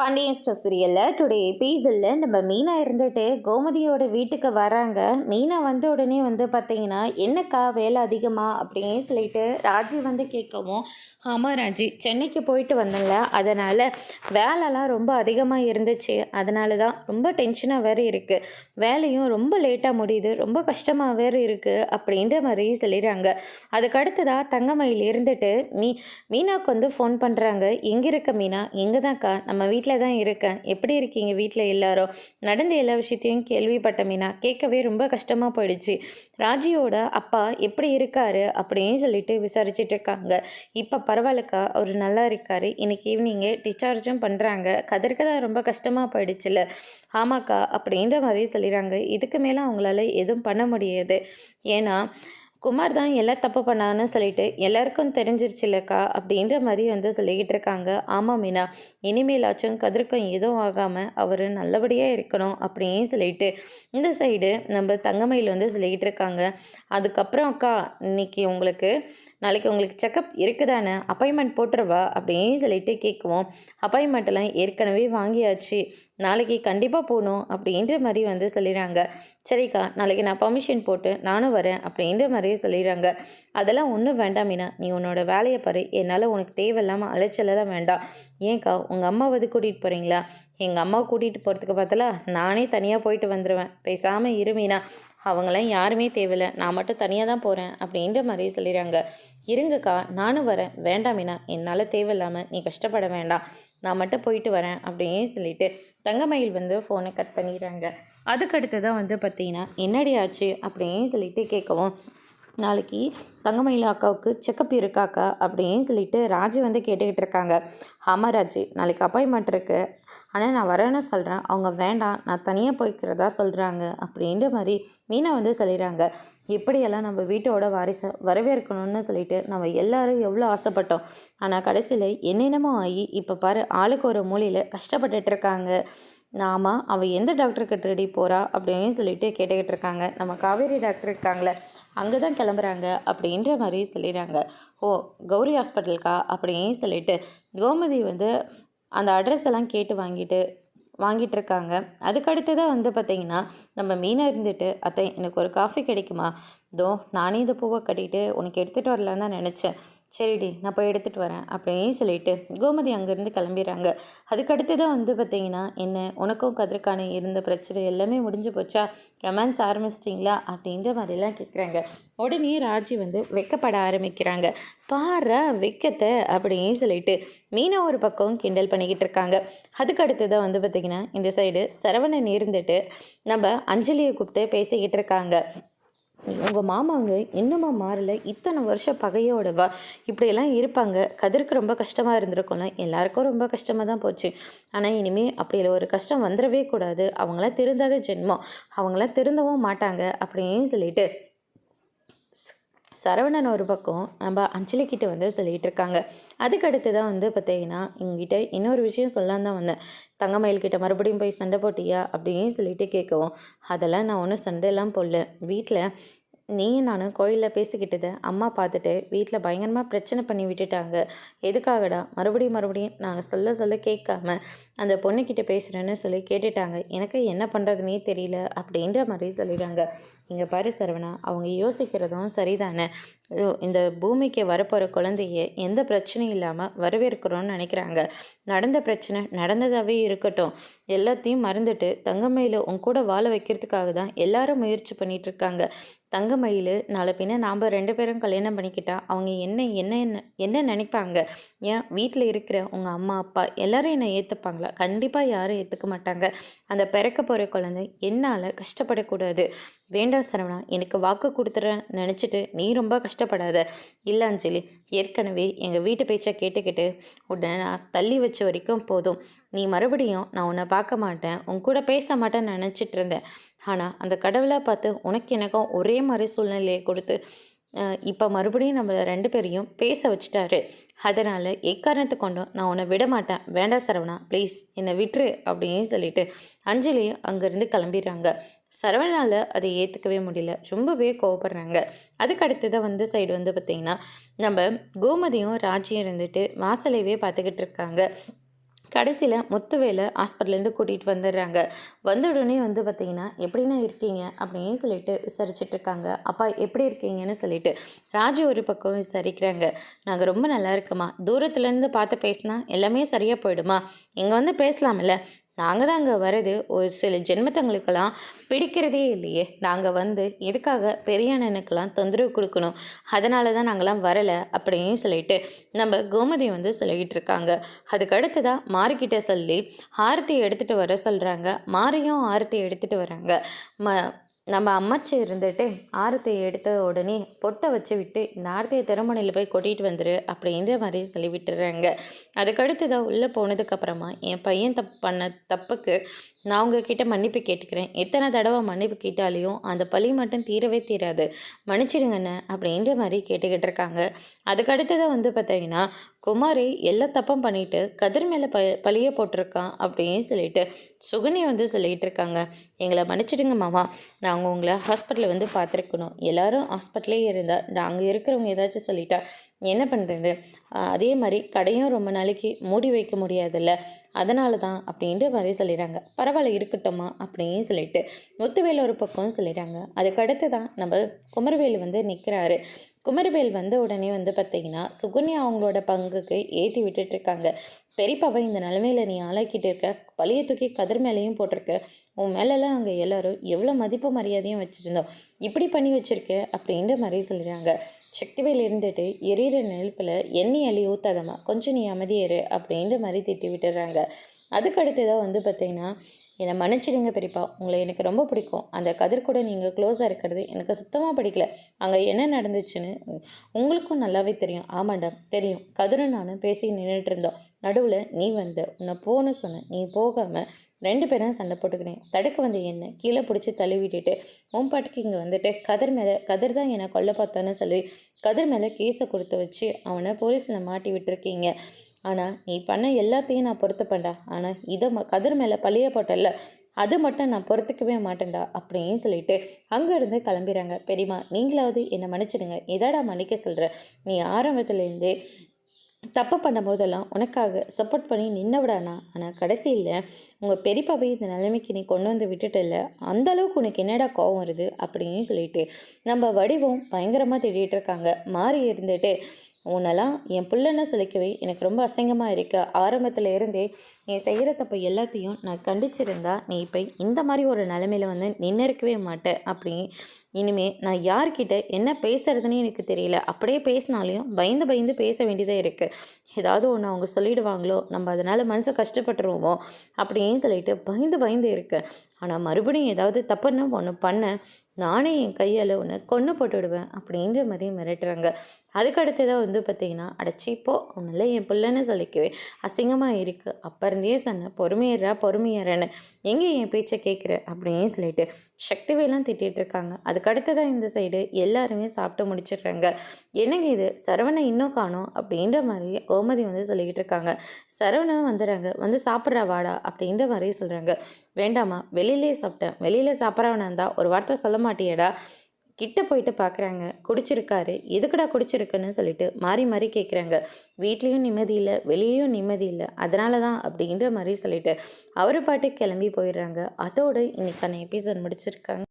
Pandian store சீரியலில் today எபிசோடில் நம்ம மீனா இருந்துட்டு கோமதியோட வீட்டுக்கு வராங்க. மீனா வந்த உடனே பார்த்தீங்கன்னா, என்னக்கா வேலை அதிகமா அப்படின்னு சொல்லிட்டு ராஜி கேட்கவும், ஆமாம் ராஜி, சென்னைக்கு போயிட்டு வந்தேன்ல, அதனால் வேலைலாம் ரொம்ப அதிகமாக இருந்துச்சு. அதனால தான் ரொம்ப டென்ஷனாக வேறு இருக்குது. வேலையும் ரொம்ப லேட்டாக முடியுது, ரொம்ப கஷ்டமாக வேறு இருக்குது அப்படின்ற மாதிரி சொல்லிடுறாங்க. அதுக்கடுத்ததாக தங்கமயில் இருந்துட்டு மீனாவுக்கு ஃபோன் பண்ணுறாங்க. எங்கே இருக்க மீனா? எங்கே தான்க்கா, நம்ம வீட்டில் தான் இருக்கேன். எப்படி இருக்கீங்க வீட்டில் எல்லாரும்? நடந்த எல்லா விஷயத்தையும் கேள்விப்பட்ட மீனா. கேட்கவே ரொம்ப கஷ்டமாக போயிடுச்சு. ராஜியோட அப்பா எப்படி இருக்காரு அப்படின்னு சொல்லிட்டு விசாரிச்சுட்டு இருக்காங்க. இப்போ பரவாயில்லக்கா, அவர் நல்லா இருக்காரு. இன்னைக்கு ஈவினிங்கே டிஸ்சார்ஜும் பண்ணுறாங்க. கதற்கு தான் ரொம்ப கஷ்டமாக போயிடுச்சுல்ல. ஆமாக்கா அப்படின்ற மாதிரி சொல்லிடுறாங்க. இதுக்கு மேலே அவங்களால எதுவும் பண்ண முடியாது. ஏன்னா குமார் தான் எல்லாம் தப்பு பண்ணான்னு சொல்லிட்டு எல்லாருக்கும் தெரிஞ்சிருச்சுல்லக்கா அப்படின்ற மாதிரி சொல்லிக்கிட்டு இருக்காங்க. ஆமாம் மீனா, இனிமேலாச்சும் கதிர்க்கும் எதுவும் ஆகாமல் அவர் நல்லபடியாக இருக்கணும் அப்படின்னு சொல்லிட்டு இந்த சைடு நம்ம தங்கமயில் சொல்லிக்கிட்டு இருக்காங்க. அதுக்கப்புறம் அக்கா, நாளைக்கு உங்களுக்கு செக்கப் இருக்குதானே, அப்பாயின்மெண்ட் போட்டுருவா அப்படின்னு சொல்லிட்டு கேட்குவோம். அப்பாயின்மெண்ட்டெல்லாம் ஏற்கனவே வாங்கியாச்சு, நாளைக்கு கண்டிப்பாக போகணும் அப்படின்ற மாதிரி சொல்லிடுறாங்க. சரிக்கா, நாளைக்கு நான் பர்மிஷன் போட்டு நானும் வரேன் அப்படின்ற மாதிரி சொல்லிடுறாங்க. அதெல்லாம் ஒன்றும் வேண்டாம் மீனா, நீ உன்னோட வேலையை பாரு. என்னால் உனக்கு தேவையில்லாமல் அலைச்சலெல்லாம் வேண்டாம். ஏன்க்கா, உங்கள் அம்மாவது கூட்டிகிட்டு போகிறீங்களா? எங்கள் அம்மாவை கூட்டிகிட்டு போகிறதுக்கு பார்த்தலாம் நானே தனியாக போயிட்டு வந்துடுவேன். பேசாமல் இரு மீனா, அவங்களாம் யாருமே தேவையில்லை, நான் மட்டும் தனியாக தான் போகிறேன் அப்படின்ற மாதிரி சொல்லிடுறாங்க. இருங்கக்கா, நானும் வரேன். வேண்டாம் மீனா, என்னால் தேவையில்லாமல் நீ கஷ்டப்பட வேண்டாம், நான் மட்டும் போயிட்டு வரேன் அப்படின்னு சொல்லிட்டு தங்கமயில் ஃபோனை கட் பண்ணிடுறாங்க. அதுக்கடுத்து தான் பார்த்தீங்கன்னா, என்னடி ஆச்சு அப்படின்னு சொல்லிட்டு கேட்கவும், நாளைக்கு தங்கமயில் அக்காவுக்கு செக்கப் இருக்காக்கா அப்படின்னு சொல்லிட்டு ராஜி கேட்டுக்கிட்டு இருக்காங்க. ஆமாம் ராஜி, நாளைக்கு அப்பாயின்மெண்ட் இருக்குது. ஆனால் நான் வரேன்னு சொல்கிறேன், அவங்க வேண்டாம், நான் தனியாக போய்க்கிறதா சொல்கிறாங்க அப்படின்ற மாதிரி மீனா சொல்லிடுறாங்க. எப்படியெல்லாம் நம்ம வீட்டோட வாரிசை வரவேற்கணும்னு சொல்லிட்டு நம்ம எல்லாரும் எவ்வளோ ஆசைப்பட்டோம். ஆனால் கடைசியில் என்னென்னமோ ஆகி இப்போ பாரு, ஆளுக்கு ஒரு மூலையில் கஷ்டப்பட்டுட்டு இருக்காங்க. நாம அவள் எந்த டாக்டருக்கு ரெடி போகிறா அப்படின்னு சொல்லிட்டு கேட்டுக்கிட்டு இருக்காங்க. நம்ம காவேரி டாக்டர் இருக்காங்களே, அங்கே தான் கிளம்புறாங்க அப்படின்ற மாதிரி சொல்லிடுறாங்க. ஓ, கௌரி ஹாஸ்பிட்டலுக்கா அப்படின்னு சொல்லிட்டு கோமதி அந்த அட்ரஸ் எல்லாம் கேட்டு வாங்கிட்டு இருக்காங்க. அதுக்கடுத்து தான் பார்த்தீங்கன்னா, நம்ம மீனா இருந்துட்டு, அத்தை எனக்கு ஒரு காஃபி கிடைக்குமா? நானே இந்த பூவை கட்டிட்டு உனக்கு எடுத்துகிட்டு வரலான்னு தான் நினச்சேன். சரிடி, நான் போய் எடுத்துகிட்டு வரேன் அப்படின்னு சொல்லிட்டு கோமதி அங்கேருந்து கிளம்பிடுறாங்க. அதுக்கடுத்து தான் பார்த்தீங்கன்னா, என்ன உனக்கும் கதிர்கான இருந்த பிரச்சனை எல்லாமே முடிஞ்சு போச்சா? ரொமான்ஸ் ஆரம்பிச்சிட்டிங்களா அப்படின்ற மாதிரிலாம் கேட்குறாங்க. உடனே ராஜி வெக்கப்பட ஆரம்பிக்கிறாங்க. பாரு வெக்கத்தை அப்படின்னு சொல்லிட்டு மீனா ஒரு பக்கம் கிண்டல் பண்ணிக்கிட்டு இருக்காங்க. அதுக்கடுத்து தான் பார்த்திங்கன்னா, இந்த சைடு சரவணன் இருந்துட்டு நம்ம அஞ்சலியை கூப்பிட்டு பேசிக்கிட்டு இருக்காங்க. உங்கள் மாமாங்க இன்னுமா மாறலை, இத்தனை வருஷம் பகையோடவா இப்படியெல்லாம் இருப்பாங்க. கதிர்க்கு ரொம்ப கஷ்டமாக இருந்திருக்கும்ல, எல்லாருக்கும் ரொம்ப கஷ்டமாக தான் போச்சு. ஆனால் இனிமேல் அப்படி ஒரு கஷ்டம் வந்துடவே கூடாது. அவங்களாம் திருந்தாத ஜென்மம், அவங்களாம் திருந்தவும் மாட்டாங்க அப்படின்னு சொல்லிட்டு சரவணன் ஒரு பக்கம் நம்ம அஞ்சலிக்கிட்ட சொல்லிகிட்டு இருக்காங்க. அதுக்கடுத்து தான் பார்த்தீங்கன்னா, எங்கிட்ட இன்னொரு விஷயம் சொல்லான்னு தான் வந்தேன். தங்கமயில்கிட்ட மறுபடியும் போய் சண்டை போட்டியா அப்படின்னு சொல்லிட்டு கேட்கவும், அதெல்லாம் நான் ஒன்றும் சண்டையெல்லாம் போடல. வீட்டில் நீயும் நானும் கோயிலில் பேசிக்கிட்டதை அம்மா பார்த்துட்டு வீட்டில் பயங்கரமாக பிரச்சனை பண்ணி விட்டுட்டாங்க. எதுக்காகடா மறுபடியும் நாங்கள் சொல்ல கேட்காம அந்த பொண்ணுக்கிட்ட பேசுகிறேன்னு சொல்லி கேட்டுட்டாங்க. எனக்கு என்ன பண்ணுறதுனே தெரியல அப்படின்ற மாதிரி சொல்லிடுறாங்க. இங்கே பாரு சரவணா, அவங்க யோசிக்கிறதும் சரிதானே. இந்த பூமிக்கு வரப்போகிற குழந்தைய எந்த பிரச்சனையும் இல்லாமல் வரவேற்கிறோன்னு நினைக்கிறாங்க. நடந்த பிரச்சனை நடந்ததாகவே இருக்கட்டும், எல்லாத்தையும் மறந்துட்டு தங்கமயில உன் கூட வாழ வைக்கிறதுக்காக தான் எல்லாரும் முயற்சி பண்ணிகிட்ருக்காங்க. தங்கமயில் நாளை பின்ன நாம் 2 பேரும் கல்யாணம் பண்ணிக்கிட்டா அவங்க என்ன நினைப்பாங்க? ஏன் வீட்டில் இருக்கிற உங்கள் அம்மா அப்பா எல்லாரும் என்னை ஏற்றுப்பாங்களா? கண்டிப்பாக யாரும் ஏற்றுக்க மாட்டாங்க. அந்த பிறக்க போகிற குழந்தை என்னால் கஷ்டப்படக்கூடாது. வேண்டாம் சரவணா, எனக்கு வாக்கு கொடுத்துட்றேன் நினச்சிட்டு நீ ரொம்ப கஷ்டப்படாத. இல்லை அஞ்சலி, ஏற்கனவே எங்கள் வீட்டு பேச்சை கேட்டுக்கிட்டு உன்னை நான் தள்ளி வச்ச வரைக்கும் போதும். நீ மறுபடியும் நான் உன்னை பார்க்க மாட்டேன், உன் கூட பேச மாட்டேன்னு நினச்சிட்டு இருந்தேன். ஆனால் அந்த கடவுளாக பார்த்து உனக்கு எனக்கும் ஒரே மாதிரி சூழ்நிலையை கொடுத்து இப்போ மறுபடியும் நம்ம 2 பேரையும் பேச வச்சுட்டாரு. அதனால் எக்காரணத்தை கொண்டும் நான் உன்னை விட மாட்டேன். வேண்டாம் சரவணா, ப்ளீஸ் என்னை விட்டுரு அப்படின்னு சொல்லிட்டு அஞ்சலியும் அங்கேருந்து கிளம்பிடுறாங்க. சரவணால் அதை ஏற்றுக்கவே முடியல, ரொம்பவே கோவப்படுறாங்க. அதுக்கடுத்து தான் சைடு பார்த்திங்கன்னா, நம்ம கோமதியும் ராஜியும் இருந்துட்டு வாசலையே பார்த்துக்கிட்டு இருக்காங்க. கடைசியில் முத்துவேலை ஹாஸ்பிட்டல்லேருந்து கூட்டிகிட்டு வந்துடுறாங்க. வந்த உடனே வந்து பார்த்திங்கன்னா, எப்படிண்ணா இருக்கீங்க அப்படின்னு சொல்லிட்டு விசாரிச்சுட்ருக்காங்க. அப்பா எப்படி இருக்கீங்கன்னு சொல்லிட்டு ராஜு ஒரு பக்கம் விசாரிக்கிறாங்க. நாங்கள் ரொம்ப நல்லா இருக்கோம்மா. தூரத்துலேருந்து பார்த்து பேசினா எல்லாமே சரியாக போயிடுமா? இங்கே வந்து பேசலாமில்ல? நாங்கள் தான் அங்கே வர்றது ஒரு சில ஜென்மத்தங்களுக்கெல்லாம் பிடிக்கிறதே இல்லையே. நாங்கள் வந்து எதுக்காக பெரிய அண்ணனுக்கெல்லாம் தொந்தரவு கொடுக்கணும்? அதனால தான் நாங்கள்லாம் வரலை அப்படின்னு சொல்லிட்டு நம்ம கோமதி வந்து சொல்லிக்கிட்டு இருக்காங்க. அதுக்கு அடுத்ததாக மாரிக்கிட்ட சொல்லி ஆரத்தி எடுத்துகிட்டு வர சொல்கிறாங்க. மாரியும் ஆரத்தி எடுத்துகிட்டு வராங்க. நம்ம அம்மாச்சி இருந்துட்டு ஆரத்தி எடுத்த உடனே பொட்டை வச்சு விட்டு இந்த ஆரத்தியை திருமணையில் போய் கொட்டிகிட்டு வந்துரு அப்படின்ற மாதிரி சொல்லி விட்டுறாங்க. அதுக்கடுத்து தான் உள்ளே போனதுக்கப்புறமா என் பையன் பண்ண தப்புக்கு நான் உங்ககிட்ட மன்னிப்பு கேட்டுக்கிறேன். எத்தனை தடவை மன்னிப்பு கேட்டாலையும் அந்த பழி மட்டும் தீரவே தீராது. மன்னிச்சிடுங்கண்ணே அப்படின்ற மாதிரி கேட்டுக்கிட்டு இருக்காங்க. அதுக்கடுத்ததான் வந்து பார்த்தீங்கன்னா, குமாரி எல்லா தப்பும் பண்ணிட்டு கதிர் மேலே பழிய போட்டிருக்கான் அப்படின்னு சொல்லிட்டு சுகனி வந்து சொல்லிகிட்டு இருக்காங்க. எங்களை மன்னிச்சிடுங்க மாமா, நாங்கள் உங்களை ஹாஸ்பிட்டலில் வந்து பார்த்துருக்கணும். எல்லோரும் ஹாஸ்பிட்டலே இருந்தால் நாங்கள் இருக்கிறவங்க ஏதாச்சும் சொல்லிட்டா என்ன பண்ணுறது? அதே மாதிரி கடையும் ரொம்ப நாளைக்கு மூடி வைக்க முடியாதுல்ல, அதனால தான் அப்படின்ற மாதிரி சொல்லிடுறாங்க. பரவாயில்ல இருக்கட்டும்மா அப்படின்னு சொல்லிட்டு முத்துவேல் ஒரு பக்கம் சொல்லிடுறாங்க. அதுக்கடுத்து தான் நம்ம குமரவேல் வந்து நிற்கிறாரு. குமரவேல் வந்த உடனே வந்து பார்த்திங்கன்னா, சுகன்யா அவங்களோட பங்குக்கு ஏற்றி விட்டுட்ருக்காங்க. பெரியப்பாவை இந்த நிலமையில நீ ஆளாக்கிட்டு இருக்க, பழைய தூக்கி கதிர் மேலேயும் போட்டிருக்க, உன் மேலெல்லாம் அங்கே எல்லோரும் எவ்வளோ மதிப்பு மரியாதையும் வச்சுருந்தோம், இப்படி பண்ணி வச்சுருக்க அப்படின்ற மாதிரி சொல்கிறாங்க. சக்திவேல் இருந்துட்டு எரியிற நெருப்பில் எண்ணெய் அள்ளி ஊற்றாதம்மா, கொஞ்சம் நீ அமைதியேறு அப்படின்ற மாதிரி திட்டி விட்டுறாங்க. அதுக்கு அடுத்ததாக வந்து பார்த்திங்கன்னா, என்னை மன்னிச்சிடுங்க பெரியப்பா, உங்களை எனக்கு ரொம்ப பிடிக்கும். அந்த கதிர் கூட நீங்கள் க்ளோஸாக இருக்கிறது எனக்கு சுத்தமாக பிடிக்கல. அங்கே என்ன நடந்துச்சுன்னு உங்களுக்கும் நல்லாவே தெரியும். ஆமாண்டா தெரியும். கதிரும் நானும் பேசி நின்றுட்டு இருந்தோம். நடுவில் நீ வந்த, உன்னை போன்னு சொன்ன, நீ போகாமல் 2 பேரும் சண்டை போட்டுக்கினேன். தடுக்க வந்து என்ன கீழே பிடிச்சி தள்ளி விட்டுட்டு உன் பாட்டுக்கு இங்கே வந்துட்டு கதிர் தான் என்னை கொல்ல பார்த்தான்னு சொல்லி கதிர் மேலே கேஸை கொடுத்து வச்சு அவனை போலீஸில் மாட்டி விட்டுருக்கீங்க. ஆனால் நீ பண்ண எல்லாத்தையும் நான் பொறுத்துப்பேன்டா. ஆனால் இதை கதிர் மேலே பழிய போட்டல, அது மட்டும் நான் பொறுத்துக்கவே மாட்டேன்டா அப்படின்னு சொல்லிட்டு அங்கேருந்து கிளம்பிடுறாங்க. பெரியம்மா நீங்களாவது என்னை மன்னிச்சிடுங்க. எதாடா மன்னிக்க சொல்கிற? நீ ஆரம்பத்துலேருந்தே தப்பு பண்ணும் போதெல்லாம் உனக்காக சப்போர்ட் பண்ணி நின்னவிடானா, ஆனால் கடைசியில் உங்கள் பெரியப்பாவை இந்த நிலைமைக்கு நீ கொண்டு வந்து விட்டுட்டில்ல, அந்தளவுக்கு உனக்கு என்னடா கோவம் வருது அப்படின்னு சொல்லிட்டு நம்ம வடிவம் பயங்கரமாக திட்டிகிட்டு இருக்காங்க. மாறி இருந்துட்டு உன்னெல்லாம் என் பிள்ளைன்னு சொல்லிக்கவே எனக்கு ரொம்ப அசிங்கமாக இருக்குது. ஆரம்பத்தில் இருந்தே நீ செய்கிற தப்பு எல்லாத்தையும் நான் கண்டிச்சிருந்தா நீ இப்போ இந்த மாதிரி ஒரு நிலைமையில வந்து நின்று இருக்கவே மாட்டேன். அப்படி இனிமேல் நான் யார்கிட்ட என்ன பேசுறதுன்னு எனக்கு தெரியல. அப்படியே பேசினாலையும் பயந்து பயந்து பேச வேண்டியதாக இருக்குது. ஏதாவது ஒன்று அவங்க சொல்லிடுவாங்களோ, நம்ம அதனால் மனசு கஷ்டப்பட்டுருவோமோ அப்படின்னு சொல்லிட்டு பயந்து பயந்து இருக்கு. ஆனால் மறுபடியும் ஏதாவது தப்புன்னு ஒன்று பண்ண நானே என் கையால் ஒன்று கொன்று போட்டுவிடுவேன் அப்படின்ற மாதிரி மிரட்டுறாங்க. அதுக்கு அடுத்ததாக வந்து பார்த்திங்கன்னா, அடைச்சிப்போ ஒன்றும் என் பிள்ளைன்னு சொல்லிக்கவே அசிங்கமாக இருக்குது. அப்போ இருந்தே சொன்னேன் பொறுமையறேன்னு, எங்கே என் பேச்சை கேட்குற அப்படின்னு சொல்லிட்டு சக்திவேலாம் திட்டிகிட்டு இருக்காங்க. அதுக்கு அடுத்ததாக இந்த சைடு எல்லாருமே சாப்பிட்டு முடிச்சிடுறாங்க. என்னங்க இது சரவணை இன்னும் காணோம் அப்படின்ற மாதிரி கோமதி வந்து சொல்லிக்கிட்டு இருக்காங்க. சரவணன் வந்துடுறாங்க. வந்து சாப்பிட்றா வாடா அப்படின்ற மாதிரி சொல்கிறாங்க. வேண்டாமா, வெளியிலே சாப்பிட்டேன். வெளியில் சாப்பிட்றவனா இருந்தால் ஒரு வார்த்தை சொல்ல மாட்டியடா. கிட்ட போயிட்டு பார்க்குறாங்க. குடிச்சிருக்காரு. எதுக்குடா குடிச்சிருக்குன்னு சொல்லிட்டு மாறி மாறி கேட்குறாங்க. வீட்லேயும் நிம்மதி இல்லை, வெளியேயும் நிம்மதி இல்லை, அதனால தான் அப்படின்ற மாதிரி சொல்லிட்டு அவர் பாட்டுக்கு கிளம்பி போயிடுறாங்க. அதோடு இன்னைக்கான எபிசோட் முடிச்சிருக்காங்க.